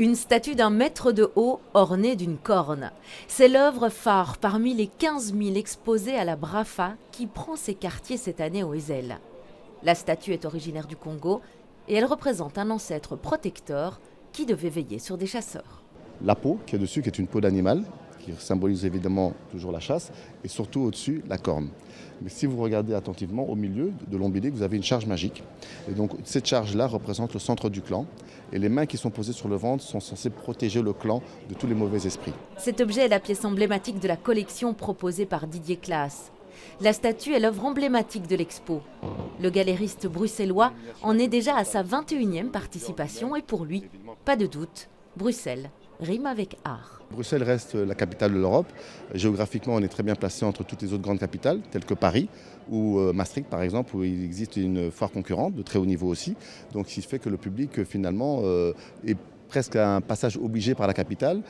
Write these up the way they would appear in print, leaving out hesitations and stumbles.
Une statue d'1 mètre de haut ornée d'une corne. C'est l'œuvre phare parmi les 15 000 exposés à la Brafa qui prend ses quartiers cette année au Ezel. La statue est originaire du Congo et elle représente un ancêtre protecteur qui devait veiller sur des chasseurs. La peau qui est dessus, qui est une peau d'animal, qui symbolise évidemment toujours la chasse, et surtout au-dessus la corne. Mais si vous regardez attentivement, au milieu de l'ombilic, vous avez une charge magique. Et donc cette charge-là représente le centre du clan. Et les mains qui sont posées sur le ventre sont censées protéger le clan de tous les mauvais esprits. Cet objet est la pièce emblématique de la collection proposée par Didier Claes. La statue est l'œuvre emblématique de l'expo. Le galériste bruxellois en est déjà à sa 21e participation et pour lui, pas de doute, Bruxelles rime avec art. Bruxelles reste la capitale de l'Europe. Géographiquement, on est très bien placé entre toutes les autres grandes capitales, telles que Paris ou Maastricht par exemple, où il existe une foire concurrente de très haut niveau aussi. Donc ce qui fait que le public finalement est presque à un passage obligé par la capitale.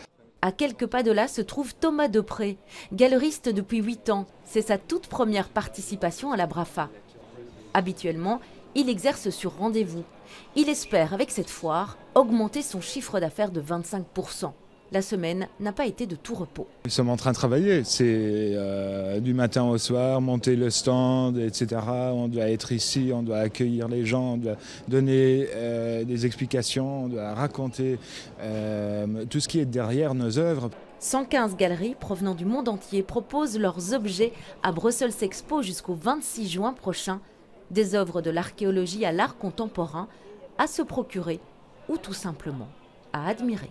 À quelques pas de là se trouve Thomas Depré, galeriste depuis 8 ans. C'est sa toute première participation à la Brafa. Habituellement, il exerce sur rendez-vous. Il espère, avec cette foire, augmenter son chiffre d'affaires de 25%. La semaine n'a pas été de tout repos. Nous sommes en train de travailler. C'est du matin au soir, monter le stand, etc. On doit être ici, on doit accueillir les gens, on doit donner des explications, on doit raconter tout ce qui est derrière nos œuvres. 115 galeries provenant du monde entier proposent leurs objets à Brussels Expo jusqu'au 26 juin prochain. Des œuvres de l'archéologie à l'art contemporain à se procurer ou tout simplement à admirer.